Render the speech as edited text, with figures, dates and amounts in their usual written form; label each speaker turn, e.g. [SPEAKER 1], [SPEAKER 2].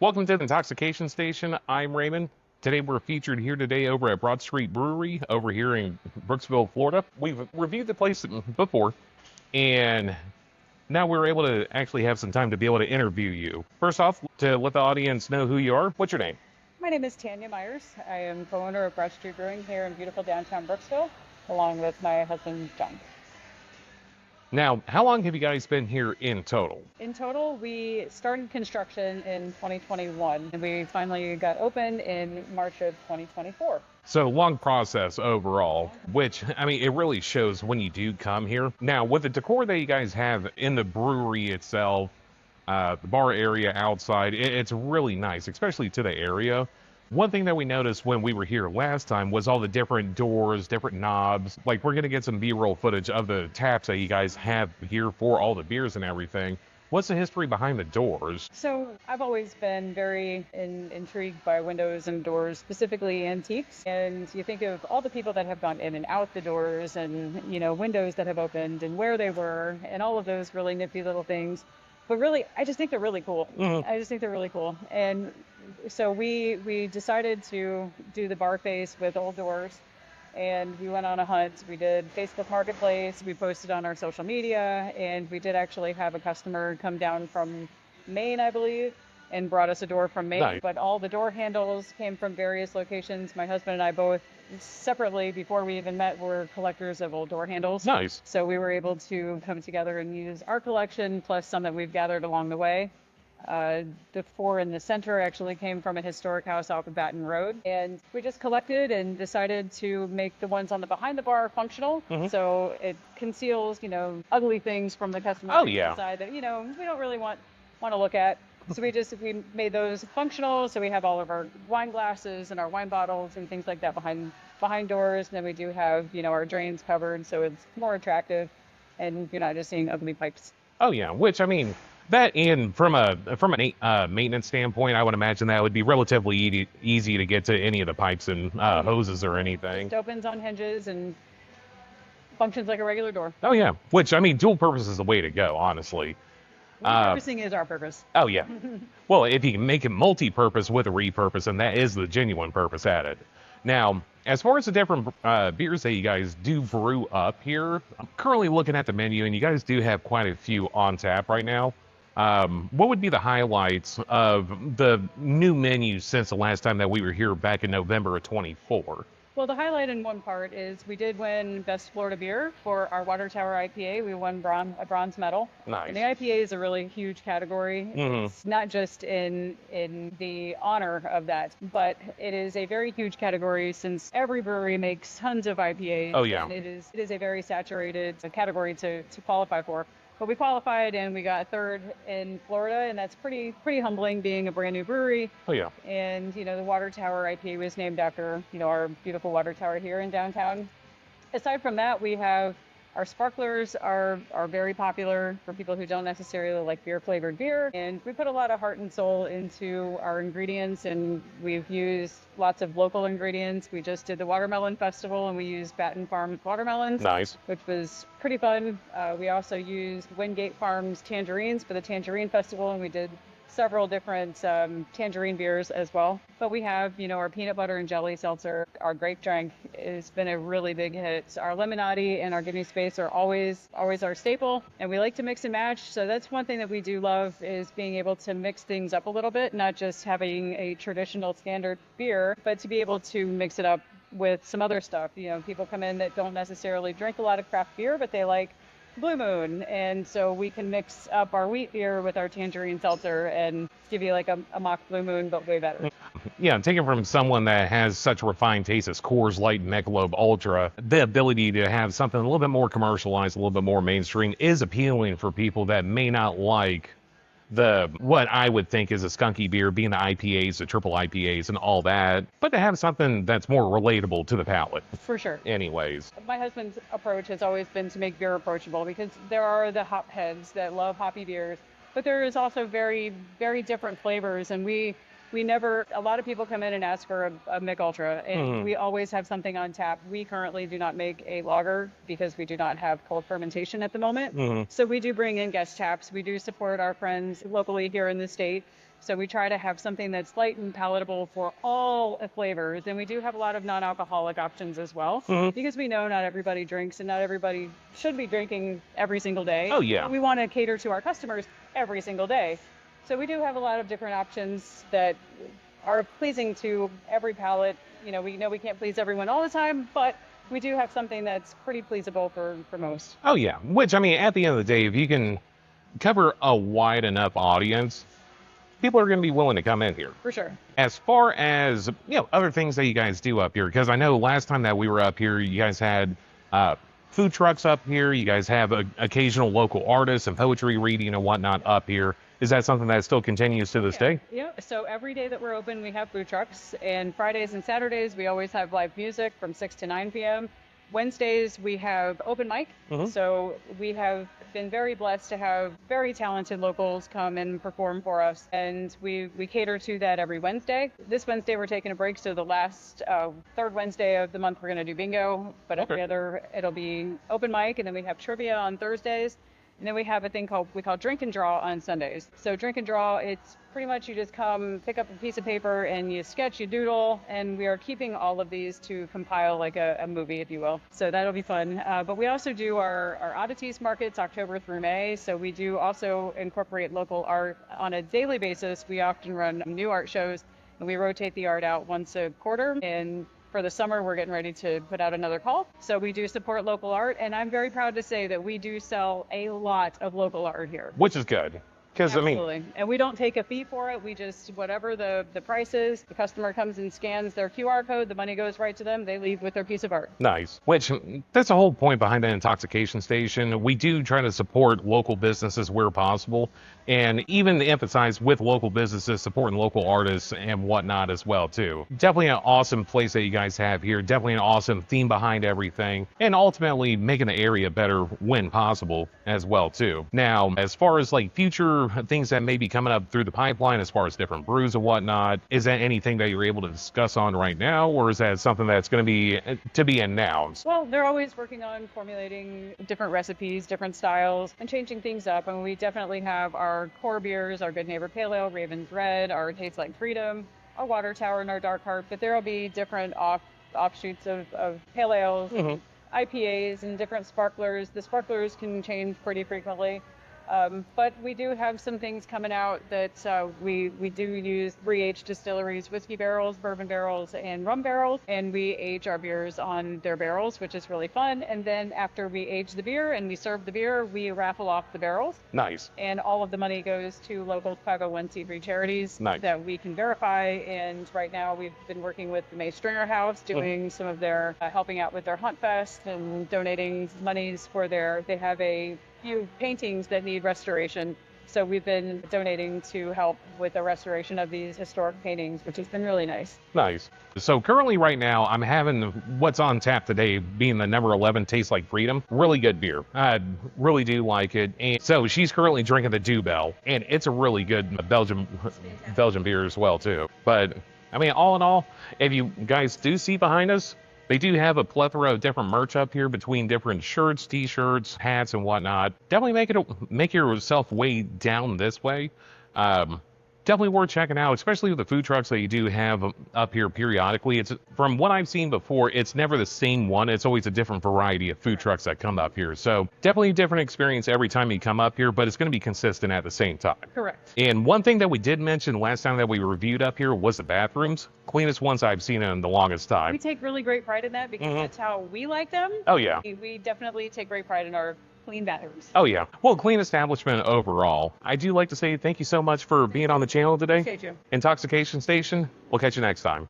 [SPEAKER 1] Welcome to the Intoxication Station. I'm Raymond. Today we're featured here today over at Broadstreet Brewery over here in Brooksville, Florida. We've reviewed the place before, and now we're able to actually have some time to be able to interview you. First off, to let the audience know who you are, what's your name?
[SPEAKER 2] My name is Tanya Myers. I am co-owner of Broadstreet Brewing here in beautiful downtown Brooksville, along with my husband, John.
[SPEAKER 1] Now, how long have you guys been here in total?
[SPEAKER 2] In total, we started construction in 2021, and we finally got open in March of 2024.
[SPEAKER 1] So long process overall, which, I mean, it really shows when you do come here. Now, with the decor that you guys have in the brewery itself, the bar area outside, it's really nice, especially to the area. One thing that we noticed when we were here last time was all the different doors, different knobs. Like, we're going to get some B-roll footage of the taps that you guys have here for all the beers and everything. What's the history behind the doors?
[SPEAKER 2] So I've always been very intrigued by windows and doors, specifically antiques. And you think of all the people that have gone in and out the doors and, windows that have opened and where they were and all of those really nifty little things. But really, I just think they're really cool. I just think they're really cool. And so we decided to do the bar face with old doors. And we went on a hunt. We did Facebook Marketplace. We posted on our social media. And we did actually have a customer come down from Maine, I believe, and brought us a door from Maine.
[SPEAKER 1] Nice.
[SPEAKER 2] But all the door handles came from various locations. My husband and I both separately, before we even met, were collectors of old door handles.
[SPEAKER 1] Nice.
[SPEAKER 2] So we were able to come together and use our collection plus some that we've gathered along the way. The four in the center actually came from a historic house off of Baton Road. And we just collected and decided to make the ones on the behind the bar functional. So it conceals, ugly things from the customer side that, we don't really want to look at. So we made those functional. So we have all of our wine glasses and our wine bottles and things like that behind doors. And then we do have, our drains covered. So it's more attractive and you're not just seeing ugly pipes.
[SPEAKER 1] Oh yeah, which I mean, that and from a maintenance standpoint, I would imagine that would be relatively easy to get to any of the pipes and hoses or anything.
[SPEAKER 2] It opens on hinges and functions like a regular door.
[SPEAKER 1] Oh yeah, which I mean, dual purpose is the way to go, honestly.
[SPEAKER 2] Repurposing is our purpose.
[SPEAKER 1] Oh yeah. Well, if you can make it multi-purpose with a repurpose, and that is the genuine purpose at it. Now, as far as the different beers that you guys do brew up here, I'm currently looking at the menu, and you guys do have quite a few on tap right now. What would be the highlights of the new menu since the last time that we were here back in November of 24?
[SPEAKER 2] Well, the highlight in one part is we did win Best Florida Beer for our Water Tower IPA. We won a bronze medal.
[SPEAKER 1] Nice.
[SPEAKER 2] And the IPA is a really huge category. It's not just in the honor of that, but it is a very huge category since every brewery makes tons of IPAs.
[SPEAKER 1] Oh, yeah.
[SPEAKER 2] And it is a very saturated category to qualify for. But we qualified and we got third in Florida, and that's pretty humbling being a brand new brewery.
[SPEAKER 1] Oh yeah.
[SPEAKER 2] And the Water Tower IPA was named after our beautiful water tower here in downtown. Aside from that, we have our sparklers are very popular for people who don't necessarily like beer flavored beer. And we put a lot of heart and soul into our ingredients, and we've used lots of local ingredients. We just did the Watermelon Festival and we used Baton Farms watermelons.
[SPEAKER 1] Nice.
[SPEAKER 2] Which was pretty fun. We also used Wingate Farms tangerines for the Tangerine Festival, and we did several different tangerine beers as well. But we have, our peanut butter and jelly seltzer. Our grape drink has been a really big hit. Our lemonade and our Give Me Space are always our staple, and we like to mix and match. So that's one thing that we do love, is being able to mix things up a little bit, not just having a traditional standard beer, but to be able to mix it up with some other stuff. People come in that don't necessarily drink a lot of craft beer, but they like Blue Moon, and so we can mix up our wheat beer with our tangerine seltzer and give you like a mock Blue Moon, but way better.
[SPEAKER 1] Yeah, taken from someone that has such refined taste as Coors Light and Michelob Ultra, the ability to have something a little bit more commercialized, a little bit more mainstream is appealing for people that may not like what I would think is a skunky beer, being the IPAs, the triple IPAs and all that, but to have something that's more relatable to the palate.
[SPEAKER 2] For sure.
[SPEAKER 1] Anyways.
[SPEAKER 2] My husband's approach has always been to make beer approachable, because there are the hop heads that love hoppy beers, but there is also very, very different flavors, and we never, a lot of people come in and ask for a Mick Ultra, and we always have something on tap. We currently do not make a lager because we do not have cold fermentation at the moment. So we do bring in guest taps. We do support our friends locally here in the state. So we try to have something that's light and palatable for all flavors. And we do have a lot of non-alcoholic options as well, because we know not everybody drinks and not everybody should be drinking every single day.
[SPEAKER 1] Oh, yeah.
[SPEAKER 2] But we want to cater to our customers every single day. So we do have a lot of different options that are pleasing to every palate. We know we can't please everyone all the time, but we do have something that's pretty pleasable for most.
[SPEAKER 1] Oh, yeah. Which, I mean, at the end of the day, if you can cover a wide enough audience, people are going to be willing to come in here.
[SPEAKER 2] For sure.
[SPEAKER 1] As far as, other things that you guys do up here, because I know last time that we were up here, you guys had food trucks up here. You guys have occasional local artists and poetry reading and whatnot up here. Is that something that still continues to this day?
[SPEAKER 2] Yeah. So every day that we're open, we have food trucks. And Fridays and Saturdays, we always have live music from 6 to 9 p.m. Wednesdays, we have open mic. So we have been very blessed to have very talented locals come and perform for us. And we cater to that every Wednesday. This Wednesday, we're taking a break. So the last third Wednesday of the month, we're going to do bingo. But every other, it'll be open mic. And then we have trivia on Thursdays. And then we have a thing we call drink and draw on Sundays. So drink and draw, it's pretty much you just come, pick up a piece of paper, and you sketch, you doodle, and we are keeping all of these to compile like a movie, if you will. So that'll be fun. But we also do our oddities markets October through May. So we do also incorporate local art on a daily basis. We often run new art shows, and we rotate the art out once a quarter. And for the summer, we're getting ready to put out another call. So we do support local art, and I'm very proud to say that we do sell a lot of local art here.
[SPEAKER 1] Which is good. Because,
[SPEAKER 2] Absolutely. And we don't take a fee for it. We just, whatever the price is, the customer comes and scans their QR code, the money goes right to them, they leave with their piece of art.
[SPEAKER 1] Nice. Which, that's the whole point behind an intoxication station. We do try to support local businesses where possible, and even emphasize with local businesses, supporting local artists and whatnot as well, too. Definitely an awesome place that you guys have here. Definitely an awesome theme behind everything, and ultimately making the area better when possible as well, too. Now, as far as like future things that may be coming up through the pipeline as far as different brews and whatnot, is that anything that you're able to discuss on right now, or is that something that's going to be announced?
[SPEAKER 2] Well, they're always working on formulating different recipes, different styles, and changing things up. And we definitely have our core beers, our Good Neighbor Pale Ale, Raven's Red, our Tastes Like Freedom, our Water Tower, and our Dark Heart. But there will be different offshoots of pale ales, IPAs, and different sparklers. The sparklers can change pretty frequently. But we do have some things coming out that we do use 3H distilleries, whiskey barrels, bourbon barrels, and rum barrels, and we age our beers on their barrels, which is really fun. And then after we age the beer and we serve the beer, we raffle off the barrels.
[SPEAKER 1] Nice.
[SPEAKER 2] And all of the money goes to local 501c3 charities that we can verify. And right now we've been working with the May Stringer House, doing some of their helping out with their Hunt Fest and donating monies for they have a few paintings that need restoration. So we've been donating to help with the restoration of these historic paintings, which has been really nice.
[SPEAKER 1] Nice. So currently right now, I'm having what's on tap today being the number 11 Tastes Like Freedom. Really good beer. I really do like it. And so she's currently drinking the Dubel, and it's a really good Belgian beer as well too. But I mean, all in all, if you guys do see behind us, they do have a plethora of different merch up here between different shirts, t-shirts, hats, and whatnot. Definitely make yourself way down this way. Definitely worth checking out, especially with the food trucks that you do have up here periodically. It's from what I've seen before, it's never the same one. It's always a different variety of food trucks that come up here. So definitely a different experience every time you come up here, but it's going to be consistent at the same time.
[SPEAKER 2] Correct.
[SPEAKER 1] And one thing that we did mention last time that we reviewed up here was the bathrooms. Cleanest ones I've seen in the longest time.
[SPEAKER 2] We take really great pride in that because that's how we like them.
[SPEAKER 1] Oh, yeah.
[SPEAKER 2] We definitely take great pride in our clean bathrooms.
[SPEAKER 1] Oh, yeah. Well, clean establishment overall. I do like to say thank you so much for being on the channel today.
[SPEAKER 2] Appreciate you.
[SPEAKER 1] Intoxication Station. We'll catch you next time.